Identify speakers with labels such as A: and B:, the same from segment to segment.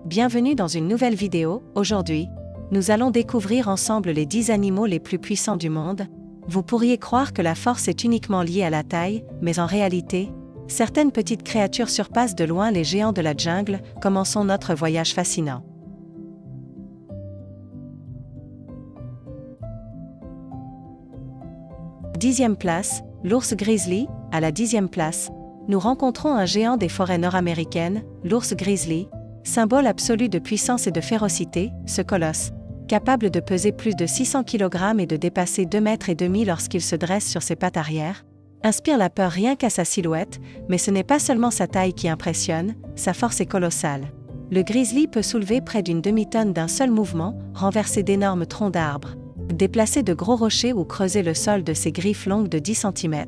A: Bienvenue dans une nouvelle vidéo. Aujourd'hui, nous allons découvrir ensemble les 10 animaux les plus puissants du monde. Vous pourriez croire que la force est uniquement liée à la taille, mais en réalité, certaines petites créatures surpassent de loin les géants de la jungle. Commençons notre voyage fascinant. Dixième place, l'ours grizzly. À la 10e place, nous rencontrons un géant des forêts nord-américaines, l'ours grizzly, symbole absolu de puissance et de férocité. Ce colosse, capable de peser plus de 600 kg et de dépasser 2,5 m lorsqu'il se dresse sur ses pattes arrière, inspire la peur rien qu'à sa silhouette, mais ce n'est pas seulement sa taille qui impressionne, sa force est colossale. Le grizzly peut soulever près d'une demi-tonne d'un seul mouvement, renverser d'énormes troncs d'arbres, déplacer de gros rochers ou creuser le sol de ses griffes longues de 10 cm.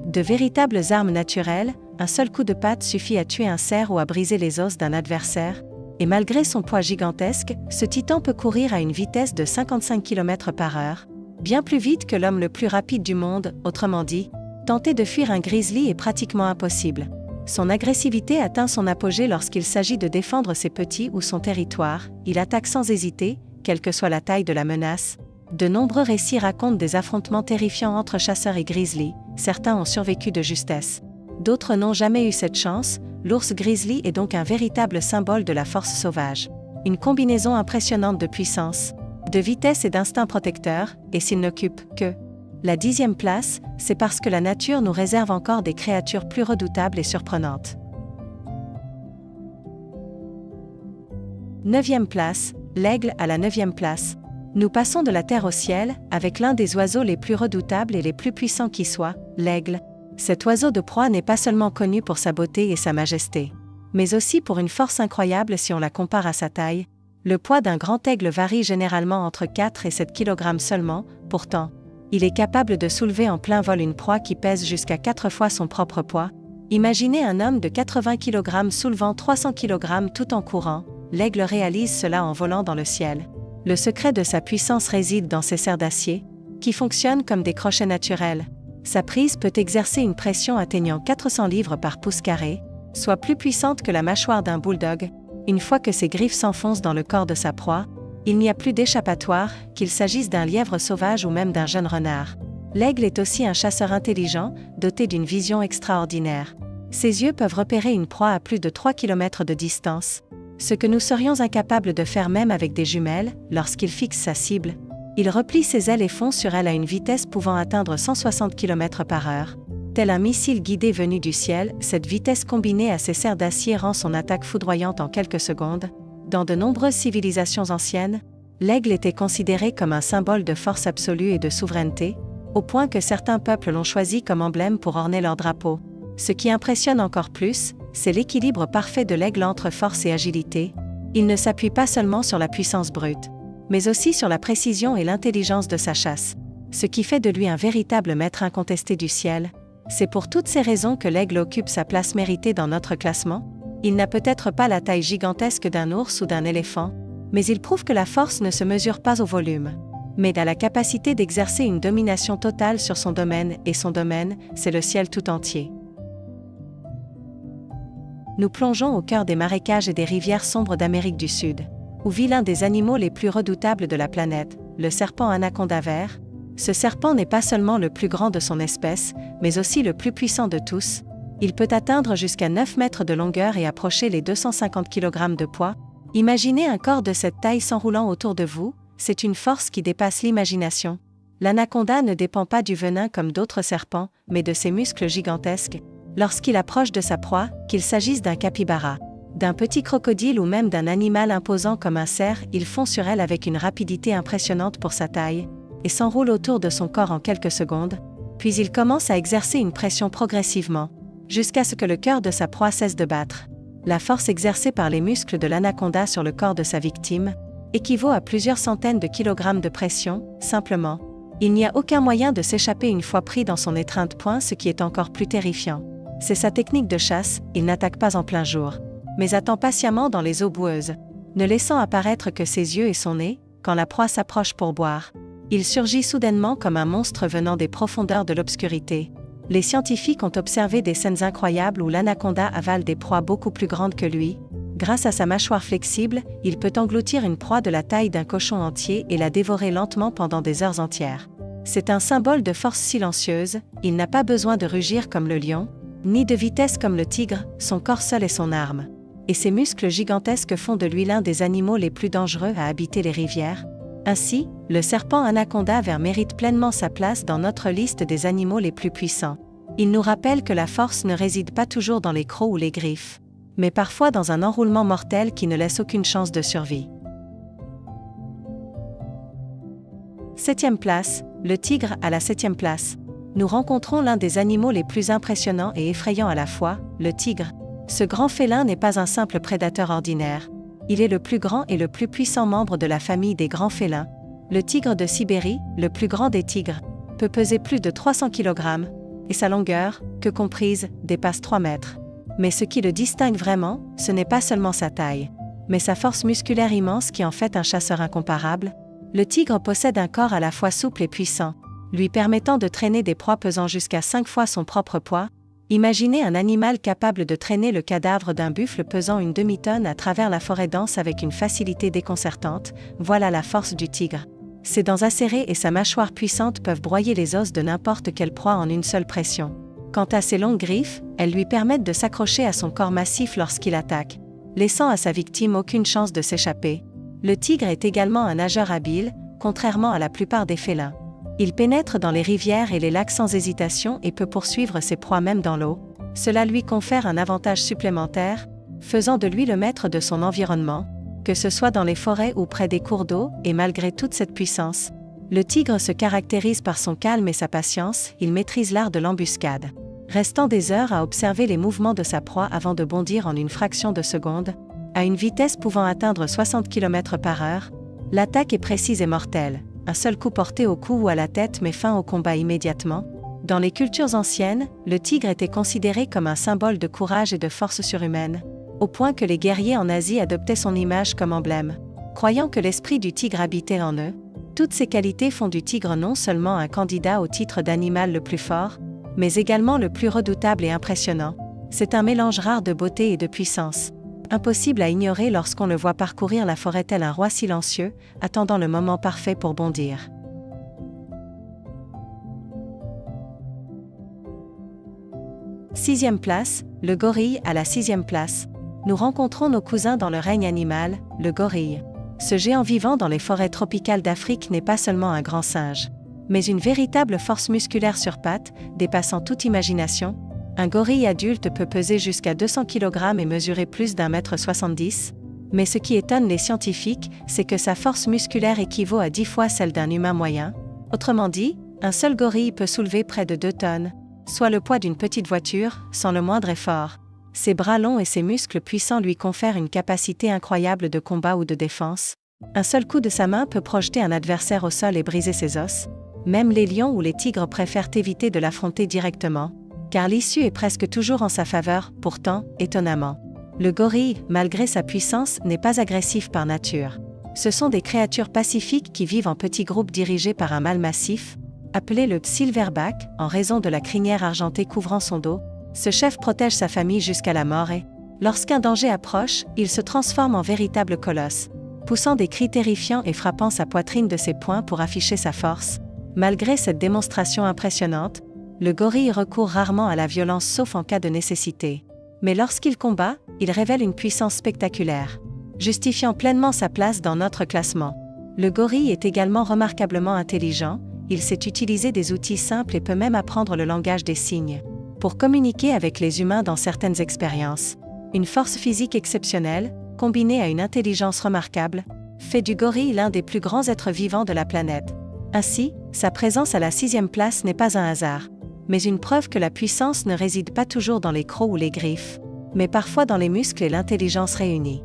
A: De véritables armes naturelles, un seul coup de patte suffit à tuer un cerf ou à briser les os d'un adversaire, et malgré son poids gigantesque, ce titan peut courir à une vitesse de 55 km/h, bien plus vite que l'homme le plus rapide du monde. Autrement dit, tenter de fuir un grizzly est pratiquement impossible. Son agressivité atteint son apogée lorsqu'il s'agit de défendre ses petits ou son territoire. Il attaque sans hésiter, quelle que soit la taille de la menace. De nombreux récits racontent des affrontements terrifiants entre chasseurs et grizzly. Certains ont survécu de justesse. D'autres n'ont jamais eu cette chance. L'ours grizzly est donc un véritable symbole de la force sauvage. Une combinaison impressionnante de puissance, de vitesse et d'instinct protecteur, et s'il n'occupe que la 10e place, c'est parce que la nature nous réserve encore des créatures plus redoutables et surprenantes. 9e place, l'aigle. À la 9e place, nous passons de la terre au ciel, avec l'un des oiseaux les plus redoutables et les plus puissants qui soient, l'aigle. Cet oiseau de proie n'est pas seulement connu pour sa beauté et sa majesté, mais aussi pour une force incroyable si on la compare à sa taille. Le poids d'un grand aigle varie généralement entre 4 et 7 kg seulement. Pourtant, il est capable de soulever en plein vol une proie qui pèse jusqu'à 4 fois son propre poids. Imaginez un homme de 80 kg soulevant 300 kg tout en courant. L'aigle réalise cela en volant dans le ciel. Le secret de sa puissance réside dans ses serres d'acier, qui fonctionnent comme des crochets naturels. Sa prise peut exercer une pression atteignant 400 livres par pouce carré, soit plus puissante que la mâchoire d'un bulldog. Une fois que ses griffes s'enfoncent dans le corps de sa proie, il n'y a plus d'échappatoire, qu'il s'agisse d'un lièvre sauvage ou même d'un jeune renard. L'aigle est aussi un chasseur intelligent, doté d'une vision extraordinaire. Ses yeux peuvent repérer une proie à plus de 3 km de distance, ce que nous serions incapables de faire même avec des jumelles. Lorsqu'il fixe sa cible, il replie ses ailes et fonce sur elle à une vitesse pouvant atteindre 160 km/h. Tel un missile guidé venu du ciel, cette vitesse combinée à ses serres d'acier rend son attaque foudroyante en quelques secondes. Dans de nombreuses civilisations anciennes, l'aigle était considéré comme un symbole de force absolue et de souveraineté, au point que certains peuples l'ont choisi comme emblème pour orner leur drapeau. Ce qui impressionne encore plus, c'est l'équilibre parfait de l'aigle entre force et agilité. Il ne s'appuie pas seulement sur la puissance brute, mais aussi sur la précision et l'intelligence de sa chasse, ce qui fait de lui un véritable maître incontesté du ciel. C'est pour toutes ces raisons que l'aigle occupe sa place méritée dans notre classement. Il n'a peut-être pas la taille gigantesque d'un ours ou d'un éléphant, mais il prouve que la force ne se mesure pas au volume, mais à la capacité d'exercer une domination totale sur son domaine, et son domaine, c'est le ciel tout entier. Nous plongeons au cœur des marécages et des rivières sombres d'Amérique du Sud, où vit l'un des animaux les plus redoutables de la planète, le serpent anaconda vert. Ce serpent n'est pas seulement le plus grand de son espèce, mais aussi le plus puissant de tous. Il peut atteindre jusqu'à 9 mètres de longueur et approcher les 250 kg de poids. Imaginez un corps de cette taille s'enroulant autour de vous, c'est une force qui dépasse l'imagination. L'anaconda ne dépend pas du venin comme d'autres serpents, mais de ses muscles gigantesques. Lorsqu'il approche de sa proie, qu'il s'agisse d'un capybara, d'un petit crocodile ou même d'un animal imposant comme un cerf, il fond sur elle avec une rapidité impressionnante pour sa taille, et s'enroule autour de son corps en quelques secondes, puis il commence à exercer une pression progressivement, jusqu'à ce que le cœur de sa proie cesse de battre. La force exercée par les muscles de l'anaconda sur le corps de sa victime équivaut à plusieurs centaines de kilogrammes de pression. Simplement, il n'y a aucun moyen de s'échapper une fois pris dans son étreinte. Ce qui est encore plus terrifiant, c'est sa technique de chasse. Il n'attaque pas en plein jour, mais attend patiemment dans les eaux boueuses, ne laissant apparaître que ses yeux et son nez. Quand la proie s'approche pour boire, il surgit soudainement comme un monstre venant des profondeurs de l'obscurité. Les scientifiques ont observé des scènes incroyables où l'anaconda avale des proies beaucoup plus grandes que lui, Grâce à sa mâchoire flexible, il peut engloutir une proie de la taille d'un cochon entier et la dévorer lentement pendant des heures entières. C'est un symbole de force silencieuse, il n'a pas besoin de rugir comme le lion, ni de vitesse comme le tigre, son corps seul est son arme. Et ses muscles gigantesques font de lui l'un des animaux les plus dangereux à habiter les rivières. Ainsi, le serpent anaconda vert mérite pleinement sa place dans notre liste des animaux les plus puissants. Il nous rappelle que la force ne réside pas toujours dans les crocs ou les griffes, mais parfois dans un enroulement mortel qui ne laisse aucune chance de survie. 7e place, le tigre à la 7e place. Nous rencontrons l'un des animaux les plus impressionnants et effrayants à la fois, le tigre. Ce grand félin n'est pas un simple prédateur ordinaire. Il est le plus grand et le plus puissant membre de la famille des grands félins. Le tigre de Sibérie, le plus grand des tigres, peut peser plus de 300 kg, et sa longueur, que comprise, dépasse 3 mètres. Mais ce qui le distingue vraiment, ce n'est pas seulement sa taille, mais sa force musculaire immense qui en fait un chasseur incomparable. Le tigre possède un corps à la fois souple et puissant, lui permettant de traîner des proies pesant jusqu'à 5 fois son propre poids. Imaginez un animal capable de traîner le cadavre d'un buffle pesant une demi-tonne à travers la forêt dense avec une facilité déconcertante, voilà la force du tigre. Ses dents acérées et sa mâchoire puissante peuvent broyer les os de n'importe quelle proie en une seule pression. Quant à ses longues griffes, elles lui permettent de s'accrocher à son corps massif lorsqu'il attaque, laissant à sa victime aucune chance de s'échapper. Le tigre est également un nageur habile, contrairement à la plupart des félins. Il pénètre dans les rivières et les lacs sans hésitation et peut poursuivre ses proies même dans l'eau. Cela lui confère un avantage supplémentaire, faisant de lui le maître de son environnement, que ce soit dans les forêts ou près des cours d'eau, et malgré toute cette puissance. Le tigre se caractérise par son calme et sa patience, il maîtrise l'art de l'embuscade. Restant des heures à observer les mouvements de sa proie avant de bondir en une fraction de seconde, à une vitesse pouvant atteindre 60 km/h, l'attaque est précise et mortelle. Un seul coup porté au cou ou à la tête met fin au combat immédiatement. Dans les cultures anciennes, le tigre était considéré comme un symbole de courage et de force surhumaine, au point que les guerriers en Asie adoptaient son image comme emblème, croyant que l'esprit du tigre habitait en eux. Toutes ces qualités font du tigre non seulement un candidat au titre d'animal le plus fort, mais également le plus redoutable et impressionnant. C'est un mélange rare de beauté et de puissance, impossible à ignorer lorsqu'on le voit parcourir la forêt tel un roi silencieux, attendant le moment parfait pour bondir. Sixième place, le gorille à la 6e place. Nous rencontrons nos cousins dans le règne animal, le gorille. Ce géant vivant dans les forêts tropicales d'Afrique n'est pas seulement un grand singe, mais une véritable force musculaire sur pattes, dépassant toute imagination. Un gorille adulte peut peser jusqu'à 200 kg et mesurer plus d'1,70 m, mais ce qui étonne les scientifiques, c'est que sa force musculaire équivaut à 10 fois celle d'un humain moyen. Autrement dit, un seul gorille peut soulever près de 2 tonnes, soit le poids d'une petite voiture, sans le moindre effort. Ses bras longs et ses muscles puissants lui confèrent une capacité incroyable de combat ou de défense. Un seul coup de sa main peut projeter un adversaire au sol et briser ses os. Même les lions ou les tigres préfèrent éviter de l'affronter directement, car l'issue est presque toujours en sa faveur. Pourtant, étonnamment, le gorille, malgré sa puissance, n'est pas agressif par nature. Ce sont des créatures pacifiques qui vivent en petits groupes dirigés par un mâle massif, appelé le silverback, en raison de la crinière argentée couvrant son dos. Ce chef protège sa famille jusqu'à la mort et, lorsqu'un danger approche, il se transforme en véritable colosse, poussant des cris terrifiants et frappant sa poitrine de ses poings pour afficher sa force. Malgré cette démonstration impressionnante, le gorille recourt rarement à la violence sauf en cas de nécessité. Mais lorsqu'il combat, il révèle une puissance spectaculaire, justifiant pleinement sa place dans notre classement. Le gorille est également remarquablement intelligent, il sait utiliser des outils simples et peut même apprendre le langage des signes pour communiquer avec les humains dans certaines expériences. Une force physique exceptionnelle, combinée à une intelligence remarquable, fait du gorille l'un des plus grands êtres vivants de la planète. Ainsi, sa présence à la 6e place n'est pas un hasard, mais une preuve que la puissance ne réside pas toujours dans les crocs ou les griffes, mais parfois dans les muscles et l'intelligence réunis.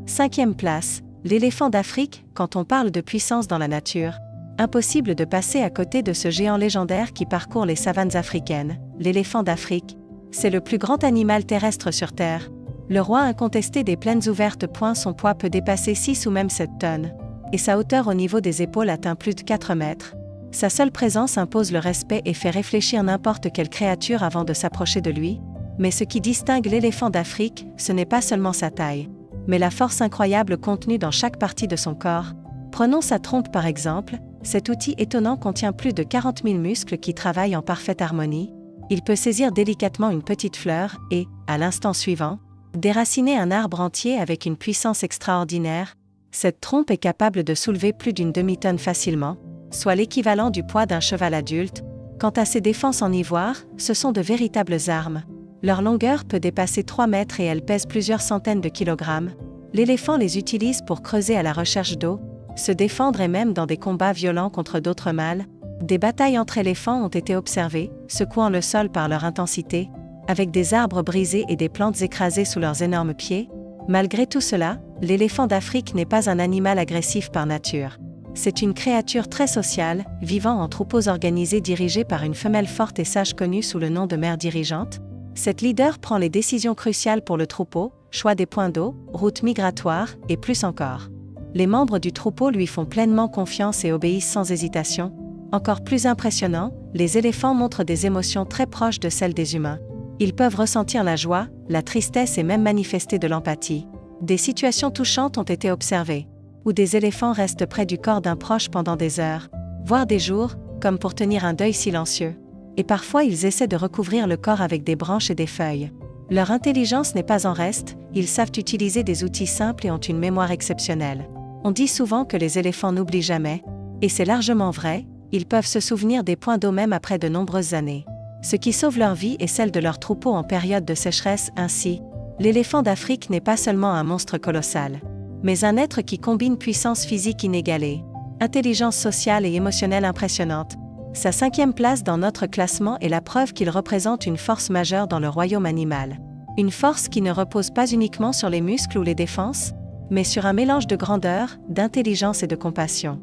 A: 5e place, l'éléphant d'Afrique. Quand on parle de puissance dans la nature, impossible de passer à côté de ce géant légendaire qui parcourt les savanes africaines. L'éléphant d'Afrique, c'est le plus grand animal terrestre sur Terre. Le roi incontesté des plaines ouvertes. Son poids peut dépasser 6 ou même 7 tonnes, et sa hauteur au niveau des épaules atteint plus de 4 mètres. Sa seule présence impose le respect et fait réfléchir n'importe quelle créature avant de s'approcher de lui. Mais ce qui distingue l'éléphant d'Afrique, ce n'est pas seulement sa taille, mais la force incroyable contenue dans chaque partie de son corps. Prenons sa trompe par exemple, cet outil étonnant contient plus de 40 000 muscles qui travaillent en parfaite harmonie. Il peut saisir délicatement une petite fleur et, à l'instant suivant, déraciner un arbre entier avec une puissance extraordinaire. Cette trompe est capable de soulever plus d'une demi-tonne facilement, soit l'équivalent du poids d'un cheval adulte. Quant à ses défenses en ivoire, ce sont de véritables armes. Leur longueur peut dépasser 3 mètres et elles pèsent plusieurs centaines de kilogrammes. L'éléphant les utilise pour creuser à la recherche d'eau, se défendre et même dans des combats violents contre d'autres mâles. Des batailles entre éléphants ont été observées, secouant le sol par leur intensité, avec des arbres brisés et des plantes écrasées sous leurs énormes pieds. Malgré tout cela, l'éléphant d'Afrique n'est pas un animal agressif par nature. C'est une créature très sociale, vivant en troupeaux organisés dirigés par une femelle forte et sage connue sous le nom de mère dirigeante. Cette leader prend les décisions cruciales pour le troupeau, choix des points d'eau, routes migratoires, et plus encore. Les membres du troupeau lui font pleinement confiance et obéissent sans hésitation. Encore plus impressionnant, les éléphants montrent des émotions très proches de celles des humains. Ils peuvent ressentir la joie, la tristesse et même manifester de l'empathie. Des situations touchantes ont été observées, où des éléphants restent près du corps d'un proche pendant des heures, voire des jours, comme pour tenir un deuil silencieux. Et parfois ils essaient de recouvrir le corps avec des branches et des feuilles. Leur intelligence n'est pas en reste, ils savent utiliser des outils simples et ont une mémoire exceptionnelle. On dit souvent que les éléphants n'oublient jamais, et c'est largement vrai, ils peuvent se souvenir des points d'eau même après de nombreuses années. Ce qui sauve leur vie et celle de leur troupeau en période de sécheresse. Ainsi, l'éléphant d'Afrique n'est pas seulement un monstre colossal, mais un être qui combine puissance physique inégalée, intelligence sociale et émotionnelle impressionnante. Sa 5e place dans notre classement est la preuve qu'il représente une force majeure dans le royaume animal. Une force qui ne repose pas uniquement sur les muscles ou les défenses, mais sur un mélange de grandeur, d'intelligence et de compassion.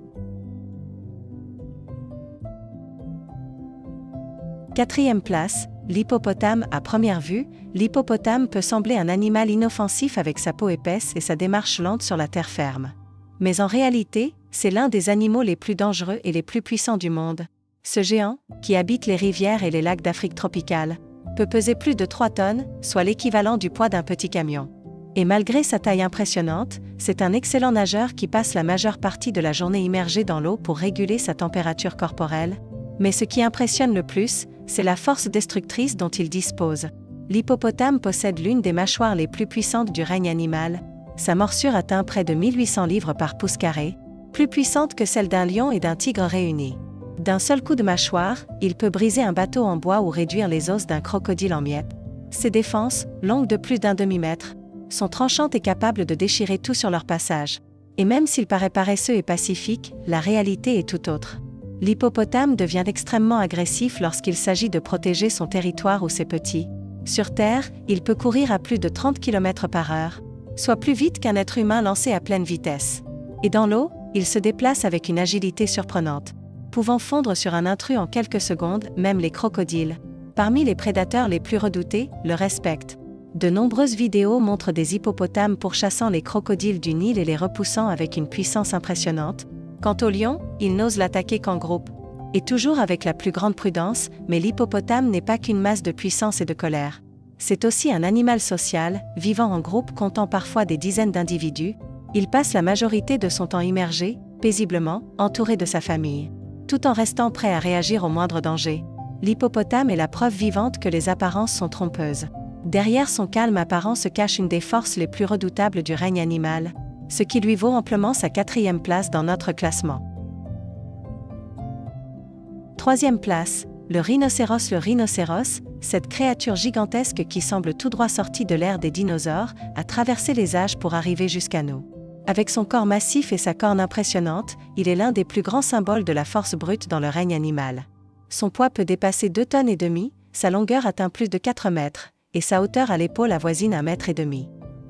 A: 4e place, l'hippopotame. À première vue, l'hippopotame peut sembler un animal inoffensif avec sa peau épaisse et sa démarche lente sur la terre ferme. Mais en réalité, c'est l'un des animaux les plus dangereux et les plus puissants du monde. Ce géant, qui habite les rivières et les lacs d'Afrique tropicale, peut peser plus de 3 tonnes, soit l'équivalent du poids d'un petit camion. Et malgré sa taille impressionnante, c'est un excellent nageur qui passe la majeure partie de la journée immergé dans l'eau pour réguler sa température corporelle. Mais ce qui impressionne le plus, c'est la force destructrice dont il dispose. L'hippopotame possède l'une des mâchoires les plus puissantes du règne animal. Sa morsure atteint près de 1800 livres par pouce carré, plus puissante que celle d'un lion et d'un tigre réunis. D'un seul coup de mâchoire, il peut briser un bateau en bois ou réduire les os d'un crocodile en miettes. Ses défenses, longues de plus d'un demi-mètre, sont tranchantes et capables de déchirer tout sur leur passage. Et même s'il paraît paresseux et pacifique, la réalité est tout autre. L'hippopotame devient extrêmement agressif lorsqu'il s'agit de protéger son territoire ou ses petits. Sur Terre, il peut courir à plus de 30 km/h, soit plus vite qu'un être humain lancé à pleine vitesse. Et dans l'eau, il se déplace avec une agilité surprenante, pouvant fondre sur un intrus en quelques secondes. Même les crocodiles, parmi les prédateurs les plus redoutés, le respectent. De nombreuses vidéos montrent des hippopotames pourchassant les crocodiles du Nil et les repoussant avec une puissance impressionnante. Quant au lion, il n'ose l'attaquer qu'en groupe. Et toujours avec la plus grande prudence, mais l'hippopotame n'est pas qu'une masse de puissance et de colère. C'est aussi un animal social, vivant en groupe comptant parfois des dizaines d'individus. Il passe la majorité de son temps immergé, paisiblement, entouré de sa famille, tout en restant prêt à réagir au moindre danger. L'hippopotame est la preuve vivante que les apparences sont trompeuses. Derrière son calme apparent se cache une des forces les plus redoutables du règne animal, ce qui lui vaut amplement sa 4e place dans notre classement. 3e place, le rhinocéros. Le rhinocéros, cette créature gigantesque qui semble tout droit sortie de l'ère des dinosaures, a traversé les âges pour arriver jusqu'à nous. Avec son corps massif et sa corne impressionnante, il est l'un des plus grands symboles de la force brute dans le règne animal. Son poids peut dépasser 2,5 tonnes, sa longueur atteint plus de 4 mètres, et sa hauteur à l'épaule avoisine 1,5 m.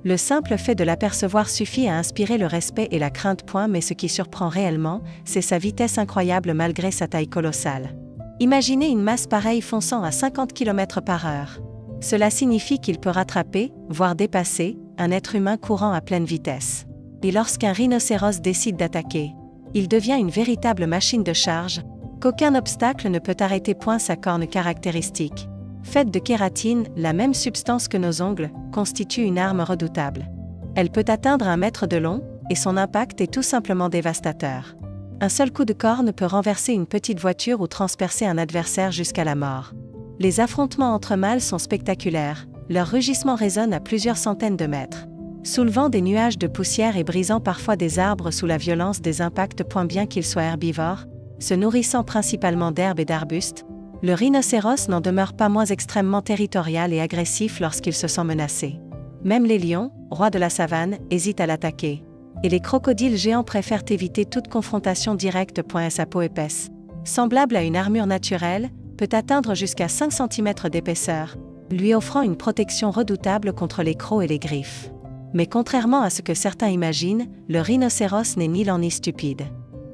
A: Le simple fait de l'apercevoir suffit à inspirer le respect et la crainte. Mais ce qui surprend réellement, c'est sa vitesse incroyable malgré sa taille colossale. Imaginez une masse pareille fonçant à 50 km/h. Cela signifie qu'il peut rattraper, voire dépasser, un être humain courant à pleine vitesse. Et lorsqu'un rhinocéros décide d'attaquer, il devient une véritable machine de charge, qu'aucun obstacle ne peut arrêter. Sa corne caractéristique Faite de kératine, la même substance que nos ongles, constitue une arme redoutable. Elle peut atteindre 1 mètre de long, et son impact est tout simplement dévastateur. Un seul coup de corne peut renverser une petite voiture ou transpercer un adversaire jusqu'à la mort. Les affrontements entre mâles sont spectaculaires, leur rugissement résonne à plusieurs centaines de mètres. Soulevant des nuages de poussière et brisant parfois des arbres sous la violence des impacts. Bien qu'il soit herbivore, se nourrissant principalement d'herbes et d'arbustes, le rhinocéros n'en demeure pas moins extrêmement territorial et agressif lorsqu'il se sent menacé. Même les lions, rois de la savane, hésitent à l'attaquer. Et les crocodiles géants préfèrent éviter toute confrontation directe. Sa peau épaisse, semblable à une armure naturelle, peut atteindre jusqu'à 5 cm d'épaisseur, lui offrant une protection redoutable contre les crocs et les griffes. Mais contrairement à ce que certains imaginent, le rhinocéros n'est ni lent ni stupide.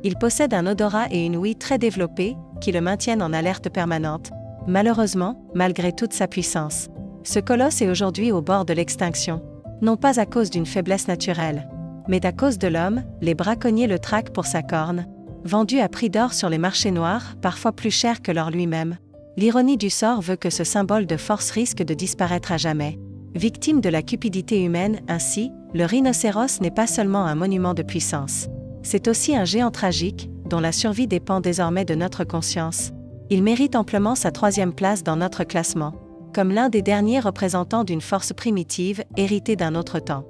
A: Il possède un odorat et une ouïe très développés, qui le maintiennent en alerte permanente. Malheureusement, malgré toute sa puissance, ce colosse est aujourd'hui au bord de l'extinction. Non pas à cause d'une faiblesse naturelle, mais à cause de l'homme. Les braconniers le traquent pour sa corne, vendue à prix d'or sur les marchés noirs, parfois plus cher que l'or lui-même. L'ironie du sort veut que ce symbole de force risque de disparaître à jamais. Victime de la cupidité humaine, ainsi, le rhinocéros n'est pas seulement un monument de puissance. C'est aussi un géant tragique, dont la survie dépend désormais de notre conscience. Il mérite amplement sa 3e place dans notre classement, comme l'un des derniers représentants d'une force primitive, héritée d'un autre temps.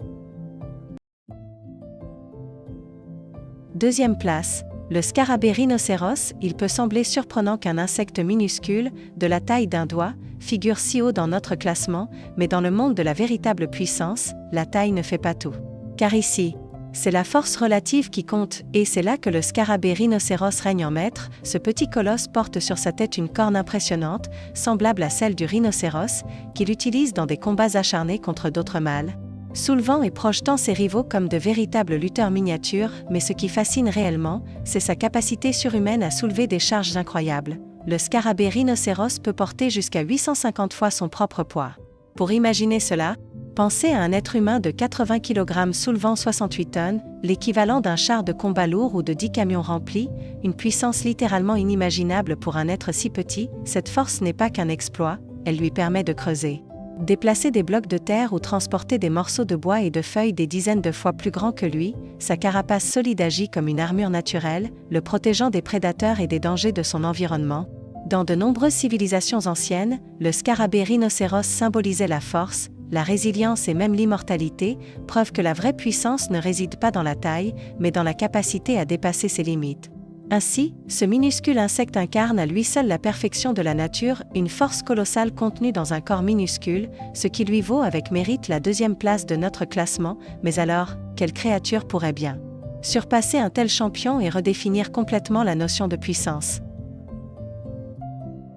A: 2e place, le scarabée rhinocéros. Il peut sembler surprenant qu'un insecte minuscule, de la taille d'un doigt, figure si haut dans notre classement, mais dans le monde de la véritable puissance, la taille ne fait pas tout. Car ici, c'est la force relative qui compte, et c'est là que le scarabée rhinocéros règne en maître. Ce petit colosse porte sur sa tête une corne impressionnante, semblable à celle du rhinocéros, qu'il utilise dans des combats acharnés contre d'autres mâles, soulevant et projetant ses rivaux comme de véritables lutteurs miniatures. Mais ce qui fascine réellement, c'est sa capacité surhumaine à soulever des charges incroyables. Le scarabée rhinocéros peut porter jusqu'à 850 fois son propre poids. Pour imaginer cela, pensez à un être humain de 80 kg soulevant 68 tonnes, l'équivalent d'un char de combat lourd ou de 10 camions remplis, une puissance littéralement inimaginable pour un être si petit. Cette force n'est pas qu'un exploit, elle lui permet de creuser, déplacer des blocs de terre ou transporter des morceaux de bois et de feuilles des dizaines de fois plus grands que lui. Sa carapace solide agit comme une armure naturelle, le protégeant des prédateurs et des dangers de son environnement. Dans de nombreuses civilisations anciennes, le scarabée rhinocéros symbolisait la force, la résilience et même l'immortalité, preuve que la vraie puissance ne réside pas dans la taille, mais dans la capacité à dépasser ses limites. Ainsi, ce minuscule insecte incarne à lui seul la perfection de la nature, une force colossale contenue dans un corps minuscule, ce qui lui vaut avec mérite la 2e place de notre classement. Mais alors, quelle créature pourrait bien surpasser un tel champion et redéfinir complètement la notion de puissance?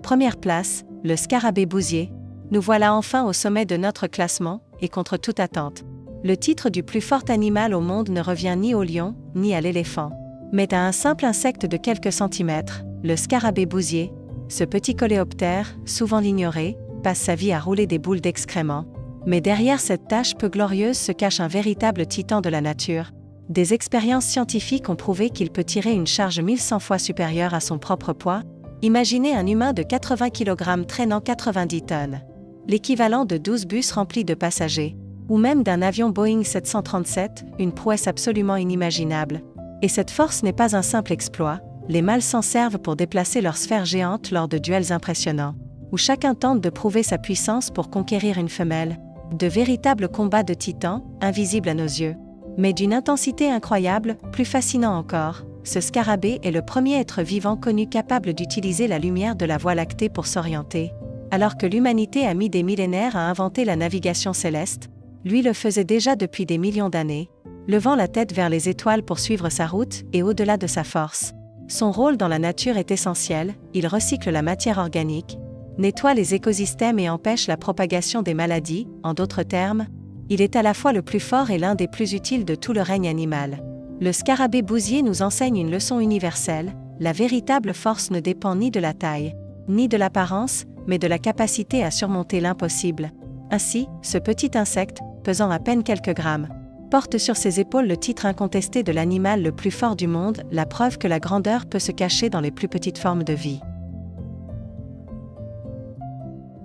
A: 1re place, le scarabée bousier. Nous voilà enfin au sommet de notre classement, et contre toute attente. Le titre du plus fort animal au monde ne revient ni au lion, ni à l'éléphant, mais à un simple insecte de quelques centimètres, le scarabée bousier. Ce petit coléoptère, souvent ignoré, passe sa vie à rouler des boules d'excréments. Mais derrière cette tâche peu glorieuse se cache un véritable titan de la nature. Des expériences scientifiques ont prouvé qu'il peut tirer une charge 1100 fois supérieure à son propre poids. Imaginez un humain de 80 kg traînant 90 tonnes. L'équivalent de 12 bus remplis de passagers, ou même d'un avion Boeing 737, une prouesse absolument inimaginable. Et cette force n'est pas un simple exploit, les mâles s'en servent pour déplacer leur sphère géante lors de duels impressionnants, où chacun tente de prouver sa puissance pour conquérir une femelle. De véritables combats de titans, invisibles à nos yeux, mais d'une intensité incroyable. Plus fascinant encore, ce scarabée est le premier être vivant connu capable d'utiliser la lumière de la Voie lactée pour s'orienter. Alors que l'humanité a mis des millénaires à inventer la navigation céleste, lui le faisait déjà depuis des millions d'années, levant la tête vers les étoiles pour suivre sa route et au-delà de sa force. Son rôle dans la nature est essentiel, il recycle la matière organique, nettoie les écosystèmes et empêche la propagation des maladies. En d'autres termes, il est à la fois le plus fort et l'un des plus utiles de tout le règne animal. Le scarabée bousier nous enseigne une leçon universelle, la véritable force ne dépend ni de la taille, ni de l'apparence, mais de la capacité à surmonter l'impossible. Ainsi, ce petit insecte, pesant à peine quelques grammes, porte sur ses épaules le titre incontesté de l'animal le plus fort du monde, la preuve que la grandeur peut se cacher dans les plus petites formes de vie.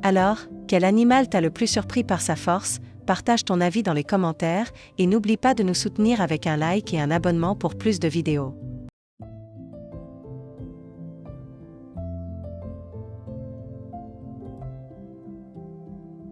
A: Alors, quel animal t'a le plus surpris par sa force? Partage ton avis dans les commentaires et n'oublie pas de nous soutenir avec un like et un abonnement pour plus de vidéos.